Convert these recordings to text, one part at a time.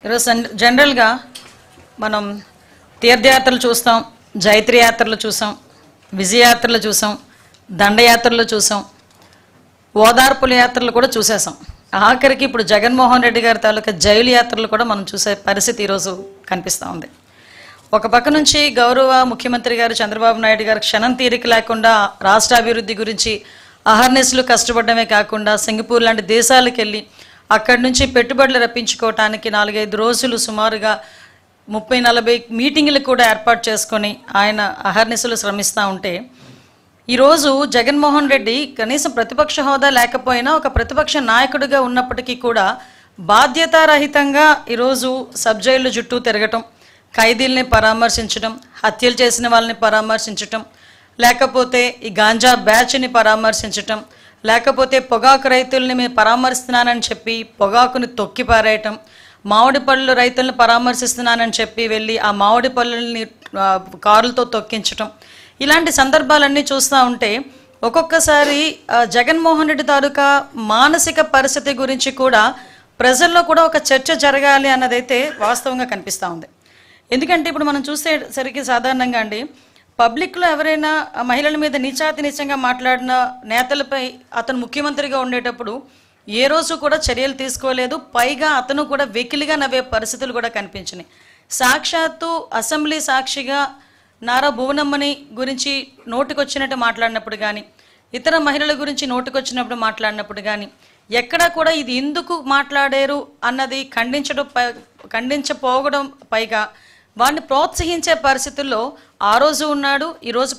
ఈరోజు జనరల్గా మనం తీర్థయాత్రలు చూస్తాం, జైత్ర యాత్రలు చూసాం, విజయయాత్రలు చూసాం, దండయాత్రలు చూసాం, ఓదార్పుల యాత్రలు కూడా చూసేసాం. ఆఖరికి ఇప్పుడు జగన్మోహన్ రెడ్డి గారి తాలూకా జైలు యాత్రలు కూడా మనం చూసే పరిస్థితి ఈరోజు కనిపిస్తూ ఉంది. ఒక పక్క నుంచి గౌరవ ముఖ్యమంత్రి గారు చంద్రబాబు నాయుడు గారు క్షణం తీరిక లేకుండా రాష్ట్ర అభివృద్ధి గురించి అహర్నిశలు కష్టపడమే కాకుండా సింగపూర్ లాంటి దేశాలకు వెళ్ళి అక్కడి నుంచి పెట్టుబడులు రప్పించుకోవటానికి 4-5 రోజులు సుమారుగా 30-40 మీటింగులు కూడా ఏర్పాటు చేసుకొని ఆయన అహర్నిశలు శ్రమిస్తూ ఉంటే, ఈరోజు జగన్మోహన్ రెడ్డి కనీసం ప్రతిపక్ష హోదా లేకపోయినా ఒక ప్రతిపక్ష నాయకుడిగా ఉన్నప్పటికీ కూడా బాధ్యతారహితంగా ఈరోజు సబ్ జైలు చుట్టూ తిరగటం, ఖైదీల్ని పరామర్శించడం, హత్యలు చేసిన వాళ్ళని పరామర్శించటం, లేకపోతే ఈ గాంజా బ్యాచ్ని పరామర్శించటం, లేకపోతే పొగాకు రైతుల్ని మేము పరామర్శిస్తున్నానని చెప్పి పొగాకుని తొక్కి పారేయటం, మామిడి పళ్ళు రైతులను పరామర్శిస్తున్నానని చెప్పి వెళ్ళి ఆ మామిడి పళ్ళని కారులతో తొక్కించటం, ఇలాంటి సందర్భాలన్నీ చూస్తూ ఉంటే ఒక్కొక్కసారి జగన్మోహన్ రెడ్డి తాలూకా మానసిక పరిస్థితి గురించి కూడా ప్రజల్లో కూడా ఒక చర్చ జరగాలి అన్నదైతే వాస్తవంగా కనిపిస్తూ ఉంది. ఎందుకంటే ఇప్పుడు మనం చూసేసరికి సాధారణంగా అండి, పబ్లిక్లో ఎవరైనా మహిళల మీద నీచాతి నీచంగా మాట్లాడిన నేతలపై అతను ముఖ్యమంత్రిగా ఉండేటప్పుడు ఏ రోజు కూడా చర్యలు తీసుకోలేదు. పైగా అతను కూడా వెకిలిగా నవ్వే పరిస్థితులు కూడా కనిపించినాయి. సాక్షాత్తు అసెంబ్లీ సాక్షిగా నారా భువనమ్మని గురించి నోటికొచ్చినట్టు మాట్లాడినప్పుడు కానీ, ఇతర మహిళల గురించి నోటికొచ్చినప్పుడు మాట్లాడినప్పుడు కానీ ఎక్కడా కూడా ఇది ఎందుకు మాట్లాడారు అన్నది ఖండించపోవడం, పైగా వాడిని ప్రోత్సహించే పరిస్థితుల్లో ఆ రోజు ఉన్నాడు. ఈరోజు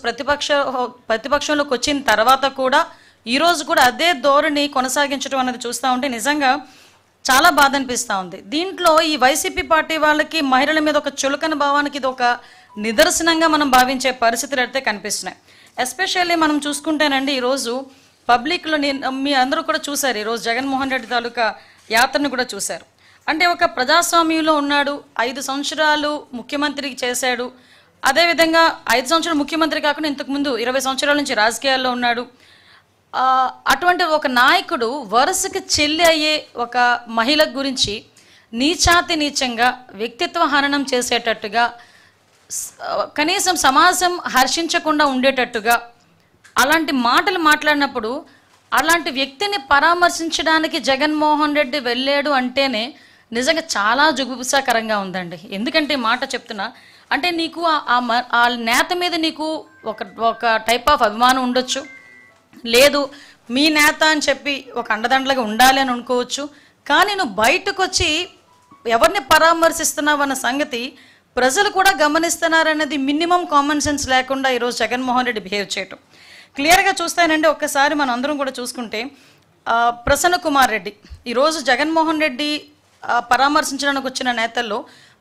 ప్రతిపక్షంలోకి వచ్చిన తర్వాత కూడా ఈరోజు కూడా అదే ధోరణి కొనసాగించడం అన్నది చూస్తూ ఉంటే నిజంగా చాలా బాధ అనిపిస్తూ ఉంది. దీంట్లో ఈ వైసీపీ పార్టీ వాళ్ళకి మహిళల మీద ఒక చులకన భావానికి ఇది ఒక నిదర్శనంగా మనం భావించే పరిస్థితులు అయితే కనిపిస్తున్నాయి. ఎస్పెషల్లీ మనం చూసుకుంటేనండి, ఈరోజు పబ్లిక్లో మీ అందరూ కూడా చూశారు, ఈరోజు జగన్మోహన్ రెడ్డి తాలూకా యాత్రను కూడా చూశారు. అంటే ఒక ప్రజాస్వామ్యంలో ఉన్నాడు, 5 సంవత్సరాలు ముఖ్యమంత్రి చేశాడు. అదేవిధంగా 5 సంవత్సరాలు ముఖ్యమంత్రి కాకుండా ఇంతకుముందు 20 సంవత్సరాల నుంచి రాజకీయాల్లో ఉన్నాడు. అటువంటి ఒక నాయకుడు వరుసకి చెల్లి అయ్యే ఒక మహిళ గురించి నీచాతి నీచంగా వ్యక్తిత్వ హననం చేసేటట్టుగా, కనీసం సమాజం హర్షించకుండా ఉండేటట్టుగా అలాంటి మాటలు మాట్లాడినప్పుడు అలాంటి వ్యక్తిని పరామర్శించడానికి జగన్మోహన్ రెడ్డి వెళ్ళాడు అంటేనే నిజంగా చాలా జుగుప్సాకరంగా ఉందండి. ఎందుకంటే మాట చెప్తున్నా అంటే నీకు ఆ నేత మీద నీకు ఒక టైప్ ఆఫ్ అభిమానం ఉండొచ్చు, లేదు మీ నేత అని చెప్పి ఒక అండదండలుగా ఉండాలి అని అనుకోవచ్చు. కానీ నువ్వు బయటకు వచ్చి ఎవరిని పరామర్శిస్తున్నావు అన్న సంగతి ప్రజలు కూడా గమనిస్తున్నారన్నది మినిమం కామన్ సెన్స్ లేకుండా ఈరోజు జగన్మోహన్ రెడ్డి బిహేవ్ చేయటం క్లియర్గా చూస్తానండి. ఒక్కసారి మనం అందరం కూడా చూసుకుంటే ప్రసన్న కుమార్ రెడ్డి ఈరోజు జగన్మోహన్ రెడ్డి పరామర్శించడానికి వచ్చిన నేతల్లో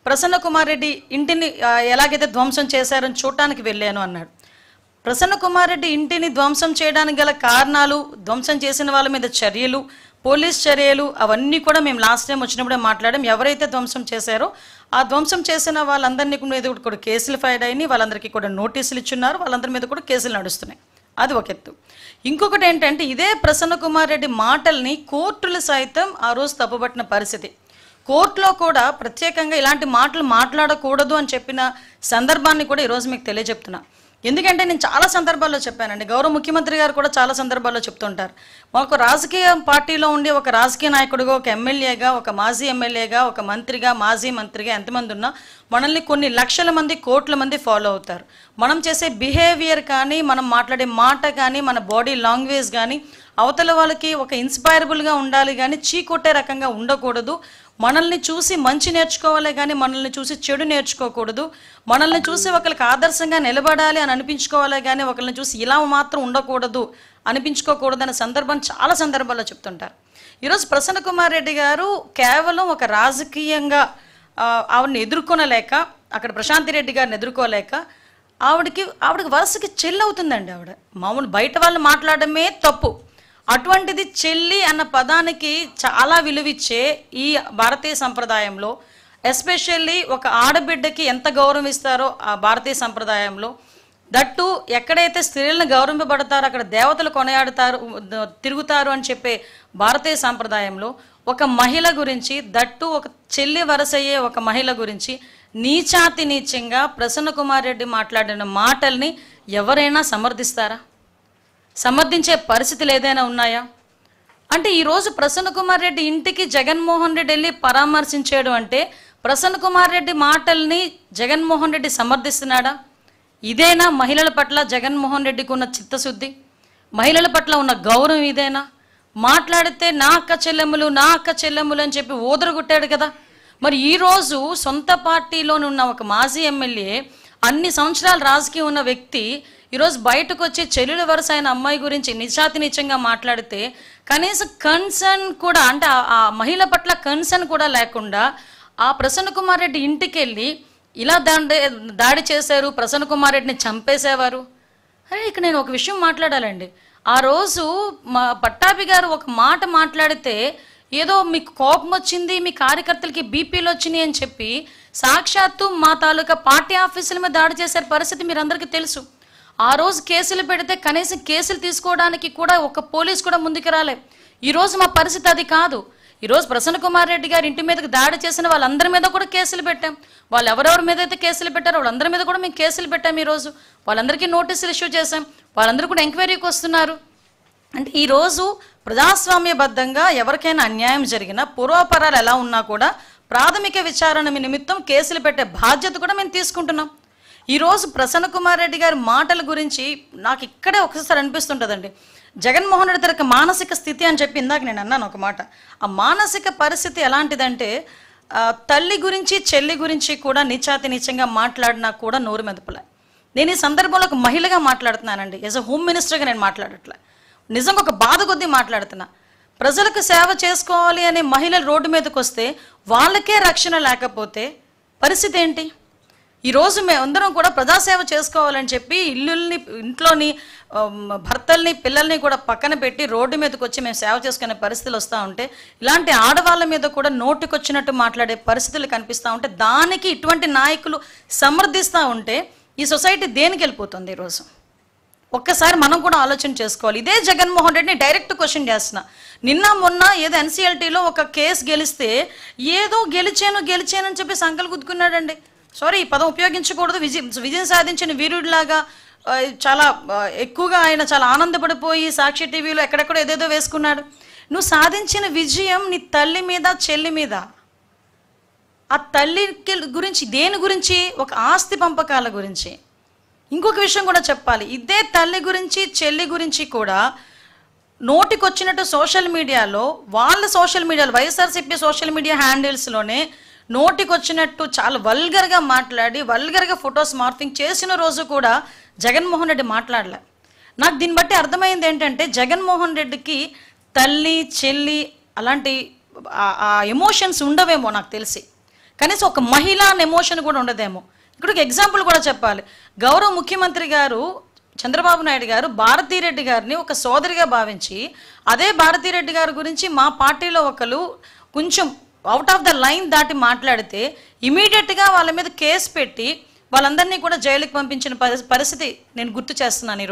ప్రసన్న కుమార్ రెడ్డి ఇంటిని ఎలాగైతే ధ్వంసం చేశారని చూడటానికి వెళ్ళాను అన్నాడు. ప్రసన్న కుమార్ రెడ్డి ఇంటిని ధ్వంసం చేయడానికి గల కారణాలు, ధ్వంసం చేసిన వాళ్ళ మీద చర్యలు, పోలీస్ చర్యలు అవన్నీ కూడా మేము లాస్ట్ టైం వచ్చినప్పుడే మాట్లాడాం. ఎవరైతే ధ్వంసం చేశారో ఆ ధ్వంసం చేసిన వాళ్ళందరినీ మీద కూడా కేసులు ఫైల్ అయినాయి, వాళ్ళందరికీ కూడా నోటీసులు ఇచ్చున్నారు, వాళ్ళందరి మీద కూడా కేసులు నడుస్తున్నాయి. అది ఒక ఎత్తు. ఇంకొకటి ఏంటంటే ఇదే ప్రసన్న కుమార్ రెడ్డి మాటల్ని కోర్టులు సైతం ఆ రోజు తప్పుపట్టిన పరిస్థితి. కోర్టులో కూడా ప్రత్యేకంగా ఇలాంటి మాటలు మాట్లాడకూడదు అని చెప్పిన సందర్భాన్ని కూడా ఈరోజు మీకు తెలియజెప్తున్నా. ఎందుకంటే నేను చాలా సందర్భాల్లో చెప్పానండి, గౌరవ ముఖ్యమంత్రి గారు కూడా చాలా సందర్భాల్లో చెప్తుంటారు, ఒక రాజకీయ పార్టీలో ఉండి ఒక రాజకీయ నాయకుడిగా, ఒక ఎమ్మెల్యేగా, ఒక మాజీ ఎమ్మెల్యేగా, ఒక మంత్రిగా, మాజీ మంత్రిగా ఎంతమంది ఉన్నా మనల్ని కొన్ని లక్షల మంది, కోట్ల మంది ఫాలో అవుతారు. మనం చేసే బిహేవియర్ కానీ, మనం మాట్లాడే మాట కానీ, మన బాడీ లాంగ్వేజ్ కానీ అవతల వాళ్ళకి ఒక ఇన్స్పైరబుల్గా ఉండాలి కానీ చీకొట్టే రకంగా ఉండకూడదు. మనల్ని చూసి మంచి నేర్చుకోవాలి కానీ మనల్ని చూసి చెడు నేర్చుకోకూడదు. మనల్ని చూసి ఒకరికి ఆదర్శంగా నిలబడాలి అని అనిపించుకోవాలి కానీ ఒకరిని చూసి ఇలా మాత్రం ఉండకూడదు అనిపించుకోకూడదు అనే సందర్భం చాలా సందర్భాల్లో చెప్తుంటారు. ఈరోజు ప్రసన్న కుమార్ రెడ్డి గారు కేవలం ఒక రాజకీయంగా ఆవిడని ఎదుర్కొనలేక, అక్కడ ప్రశాంతి రెడ్డి గారిని ఎదుర్కోలేక ఆవిడకి వరుసకి చెల్లి అవుతుందండి. ఆవిడ మామూలు బయట వాళ్ళు మాట్లాడమే తప్పు, అటువంటిది చెల్లి అన్న పదానికి చాలా విలువిచ్చే ఈ భారతీయ సంప్రదాయంలో, ఎస్పెషల్లీ ఒక ఆడబిడ్డకి ఎంత గౌరవం ఇస్తారో ఆ భారతీయ సంప్రదాయంలో, దట్టు ఎక్కడైతే స్త్రీలను గౌరవింపబడతారో అక్కడ దేవతలు కొనియాడుతారు, తిరుగుతారు అని చెప్పే భారతీయ సంప్రదాయంలో ఒక మహిళ గురించి, దట్టు ఒక చెల్లి వరసయ్యే ఒక మహిళ గురించి నీచాతి నీచంగా ప్రసన్న కుమార్ రెడ్డి మాట్లాడిన మాటల్ని ఎవరైనా సమర్థిస్తారా? సమర్థించే పరిస్థితులు ఏదైనా ఉన్నాయా? అంటే ఈరోజు ప్రసన్న కుమార్ రెడ్డి ఇంటికి జగన్మోహన్ రెడ్డి వెళ్ళి పరామర్శించాడు అంటే ప్రసన్న కుమార్ రెడ్డి మాటల్ని జగన్మోహన్ రెడ్డి సమర్థిస్తున్నాడా? ఇదేనా మహిళల పట్ల జగన్మోహన్ రెడ్డికి ఉన్న చిత్తశుద్ధి? మహిళల పట్ల ఉన్న గౌరవం ఇదేనా? మాట్లాడితే నా అక్క చెల్లెములు అని చెప్పి ఊదరగొట్టాడు కదా. మరి ఈరోజు సొంత పార్టీలోనున్న ఒక మాజీ ఎమ్మెల్యే, అన్ని సంవత్సరాలు రాజకీయం ఉన్న వ్యక్తి ఈరోజు బయటకు వచ్చి చెల్లెల వరుస అయిన అమ్మాయి గురించి నిజాతి నిజంగా మాట్లాడితే కనీసం కన్సర్న్ కూడా, అంటే ఆ మహిళ పట్ల కన్సర్న్ కూడా లేకుండా ఆ ప్రసన్న కుమార్ రెడ్డి ఇంటికి వెళ్ళి ఇలా దాడి చేశారు, ప్రసన్న కుమార్ రెడ్డిని చంపేసేవారు. అరే ఇక్కడ నేను ఒక విషయం మాట్లాడాలండి. ఆ రోజు మా పట్టాభి గారు ఒక మాట మాట్లాడితే ఏదో మీకు కోపం వచ్చింది, మీ కార్యకర్తలకి బీపీలు వచ్చినాయి అని చెప్పి సాక్షాత్తు మా తాలూకా పార్టీ ఆఫీసుల మీద దాడి చేసే పరిస్థితి మీరు అందరికీ తెలుసు. ఆ రోజు కేసులు పెడితే కనీసం కేసులు తీసుకోవడానికి కూడా ఒక పోలీస్ కూడా ముందుకు రాలే. ఈరోజు మా పరిస్థితి అది కాదు. ఈరోజు ప్రసన్న కుమార్ రెడ్డి గారి ఇంటి మీదకి దాడి చేసిన వాళ్ళందరి మీద కూడా కేసులు పెట్టాం. వాళ్ళు ఎవరెవరి మీద అయితే కేసులు పెట్టారో వాళ్ళందరి మీద కూడా మేము కేసులు పెట్టాం. ఈరోజు వాళ్ళందరికీ నోటీసులు ఇష్యూ చేశాం. వాళ్ళందరూ కూడా ఎంక్వైరీకి వస్తున్నారు. అంటే ఈరోజు ప్రజాస్వామ్యబద్ధంగా ఎవరికైనా అన్యాయం జరిగినా, పూర్వాపరాలు ఎలా ఉన్నా కూడా ప్రాథమిక విచారణ నిమిత్తం కేసులు పెట్టే బాధ్యత కూడా మేము తీసుకుంటున్నాం. ఈరోజు ప్రసన్న కుమార్ రెడ్డి గారి మాటల గురించి నాకు ఇక్కడే ఒకసారి అనిపిస్తుంటుందండి. జగన్మోహన్ రెడ్డి తనకి మానసిక స్థితి అని చెప్పి ఇందాక నేను అన్నాను ఒక మాట. ఆ మానసిక పరిస్థితి ఎలాంటిదంటే తల్లి గురించి చెల్లి గురించి కూడా నీచాతి నీచంగా మాట్లాడినా కూడా నోరు మెదపలే. నేను ఈ సందర్భంలో ఒక మహిళగా మాట్లాడుతున్నానండి. యాజ్ అ హోమ్ మినిస్టర్గా నేను మాట్లాడట్లే, నిజంగా ఒక బాధ కొద్దీ మాట్లాడుతున్నా. ప్రజలకు సేవ చేసుకోవాలి అనే మహిళలు రోడ్డు మీదకి వస్తే వాళ్ళకే రక్షణ లేకపోతే పరిస్థితి ఏంటి? ఈరోజు మేమందరం కూడా ప్రజాసేవ చేసుకోవాలని చెప్పి ఇంట్లోని భర్తల్ని పిల్లల్ని కూడా పక్కన పెట్టి రోడ్డు మీదకి వచ్చి మేము సేవ చేసుకునే పరిస్థితులు వస్తూ ఉంటే, ఇలాంటి ఆడవాళ్ళ మీద కూడా నోటికొచ్చినట్టు మాట్లాడే పరిస్థితులు కనిపిస్తూ ఉంటే, దానికి ఇటువంటి నాయకులు సమర్థిస్తూ ఉంటే ఈ సొసైటీ దేనికి వెళ్ళిపోతుంది? ఈరోజు ఒక్కసారి మనం కూడా ఆలోచన చేసుకోవాలి. ఇదే జగన్మోహన్ రెడ్డిని డైరెక్ట్ క్వశ్చన్ చేస్తున్నా. నిన్న మొన్న ఏదో ఎన్సీఎల్టీలో ఒక కేసు గెలిస్తే ఏదో గెలిచానని చెప్పి సంకలు గుద్దుకున్నాడండి. సారీ, ఈ పదం ఉపయోగించకూడదు. విజయం సాధించిన వీరుడిలాగా చాలా ఎక్కువగా ఆయన చాలా ఆనందపడిపోయి సాక్షి టీవీలో ఎక్కడెక్కడో ఏదేదో వేసుకున్నాడు. నువ్వు సాధించిన విజయం నీ తల్లి మీద చెల్లి మీద. ఆ తల్లి గురించి దేని గురించి? ఒక ఆస్తి పంపకాల గురించి. ఇంకొక విషయం కూడా చెప్పాలి. ఇదే తల్లి గురించి చెల్లి గురించి కూడా నోటికొచ్చినట్టు సోషల్ మీడియాలో వైఎస్ఆర్సీపీ సోషల్ మీడియా హ్యాండిల్స్లోనే నోటికొచ్చినట్టు చాలా వల్గర్గా మాట్లాడి వల్గర్గా ఫొటోస్ మార్ఫింగ్ చేసిన రోజు కూడా జగన్మోహన్ రెడ్డి మాట్లాడలే. నాకు దీన్ని బట్టి అర్థమైంది ఏంటంటే జగన్మోహన్ రెడ్డికి తల్లి చెల్లి అలాంటి ఆ ఎమోషన్స్ ఉండవేమో నాకు తెలిసి. కనీసం ఒక మహిళ అనే ఎమోషన్ కూడా ఉండదేమో. ఇక్కడ ఒక ఎగ్జాంపుల్ కూడా చెప్పాలి. గౌరవ ముఖ్యమంత్రి గారు చంద్రబాబు నాయుడు గారు భారతీరెడ్డి గారిని ఒక సోదరిగా భావించి, అదే భారతీరెడ్డి గారి గురించి మా పార్టీలో ఒకరు కొంచెం అవుట్ ఆఫ్ ద లైన్ దాటి మాట్లాడితే ఇమీడియట్గా వాళ్ళ మీద కేసు పెట్టి వాళ్ళందరినీ కూడా జైలుకి పంపించిన పరిస్థితి నేను గుర్తు చేస్తున్నాను.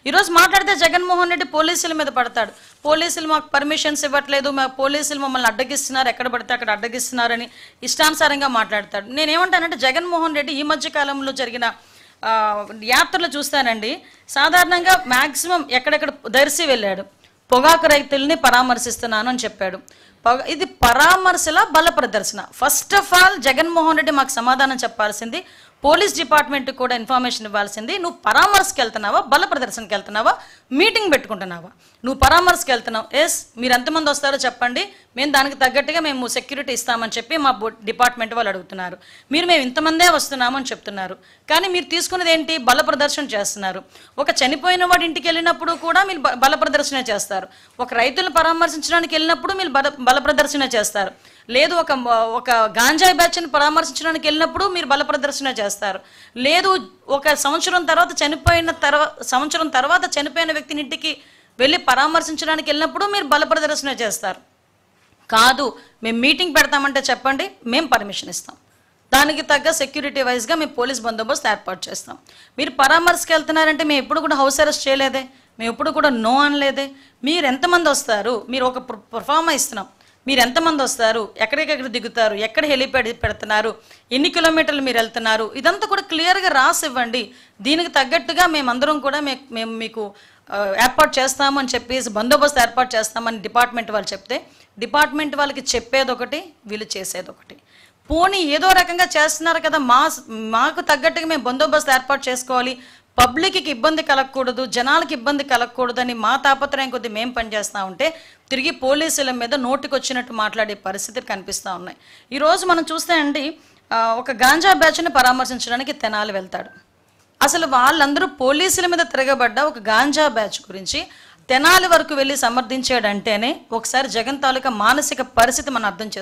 ఈరోజు మాట్లాడితే జగన్మోహన్ రెడ్డి పోలీసుల మీద పడతాడు. పోలీసులు మాకు పర్మిషన్స్ ఇవ్వట్లేదు, మా పోలీసులు మమ్మల్ని అడ్డగిస్తున్నారు, ఎక్కడ పడితే అక్కడ అడ్డగిస్తున్నారని ఇష్టానుసారంగా మాట్లాడతాడు. నేనేమంటానంటే జగన్మోహన్ రెడ్డి ఈ మధ్య కాలంలో జరిగిన యాత్రలు చూస్తానండి, సాధారణంగా మ్యాక్సిమం ఎక్కడెక్కడ దర్శి వెళ్ళాడు, పొగాకు రైతుల్ని పరామర్శిస్తున్నాను అని చెప్పాడు. ఇది పరామర్శల బల ప్రదర్శన. First of all Jaganmohan Reddy మాకు సమాధానం చెప్పాల్సింది, పోలీస్ డిపార్ట్మెంట్కి కూడా ఇన్ఫర్మేషన్ ఇవ్వాల్సింది. నువ్వు పరామర్శకి వెళ్తున్నావా, బల ప్రదర్శనకి వెళ్తున్నావా, మీటింగ్ పెట్టుకుంటున్నావా? నువ్వు పరామర్శకి వెళ్తున్నావు, ఎస్ మీరు ఎంతమంది వస్తారో చెప్పండి, మేము దానికి తగ్గట్టుగా మేము సెక్యూరిటీ ఇస్తామని చెప్పి మా డిపార్ట్మెంట్ వాళ్ళు అడుగుతున్నారు. మేము ఇంతమందే వస్తున్నామని చెప్తున్నారు, కానీ మీరు తీసుకున్నది ఏంటి? బల ప్రదర్శన చేస్తున్నారు. ఒక చనిపోయిన వాడి ఇంటికి వెళ్ళినప్పుడు కూడా మీరు బల ప్రదర్శన చేస్తారు. ఒక రైతులను పరామర్శించడానికి వెళ్ళినప్పుడు మీరు బల ప్రదర్శన చేస్తారు. లేదు ఒక గాంజాయి బ్యాచ్ని పరామర్శించడానికి వెళ్ళినప్పుడు మీరు బల ప్రదర్శన చేస్తారు. లేదు ఒక సంవత్సరం తర్వాత చనిపోయిన వ్యక్తిని ఇంటికి వెళ్ళి పరామర్శించడానికి వెళ్ళినప్పుడు మీరు బల ప్రదర్శన చేస్తారు. కాదు, మేము మీటింగ్ పెడతామంటే చెప్పండి, మేము పర్మిషన్ ఇస్తాం, దానికి తగ్గ సెక్యూరిటీ వైజ్గా మేము పోలీస్ బందోబస్తు ఏర్పాటు చేస్తాం. మీరు పరామర్శకి వెళ్తున్నారంటే మేము ఎప్పుడు కూడా హౌస్ అరెస్ట్ చేయలేదే, మేము ఎప్పుడు కూడా నో అనలేదే. మీరు ఎంతమంది వస్తారు? మీరు ఒక పర్ఫార్మా ఇస్తున్నాం, మీరు ఎంతమంది వస్తారు, ఎక్కడికెక్కడ దిగుతారు, ఎక్కడ హెలిప్యాడ్ పెడుతున్నారు, ఎన్ని కిలోమీటర్లు మీరు వెళ్తున్నారు, ఇదంతా కూడా క్లియర్గా రాసి ఇవ్వండి. దీనికి తగ్గట్టుగా మేమందరం కూడా మేము మీకు ఏర్పాటు చేస్తామని చెప్పేసి బందోబస్తు ఏర్పాటు చేస్తామని డిపార్ట్మెంట్ వాళ్ళు చెప్తే, డిపార్ట్మెంట్ వాళ్ళకి చెప్పేది ఒకటి, వీళ్ళు చేసేది ఒకటి. పోనీ ఏదో రకంగా చేస్తున్నారు కదా, మాకు తగ్గట్టుగా మేము బందోబస్తు ఏర్పాటు చేసుకోవాలి, పబ్లిక్కి ఇబ్బంది కలగకూడదు, జనాలకి ఇబ్బంది కలగకూడదు అని మా తాపత్రయం కొద్ది మేము పనిచేస్తూ ఉంటే తిరిగి పోలీసుల మీద నోటికొచ్చినట్టు మాట్లాడే పరిస్థితులు కనిపిస్తూ ఉన్నాయి. ఈరోజు మనం చూస్తే అండి, ఒక గాంజా బ్యాచ్ని పరామర్శించడానికి తెనాలి వెళ్తాడు. అసలు వాళ్ళందరూ పోలీసుల మీద తిరగబడ్డ ఒక గాంజా బ్యాచ్ గురించి తెనాలి వరకు వెళ్ళి సమర్థించాడంటేనే ఒకసారి జగన్ తాలూకా మానసిక పరిస్థితి మనం అర్థం చేసుకోవాలి.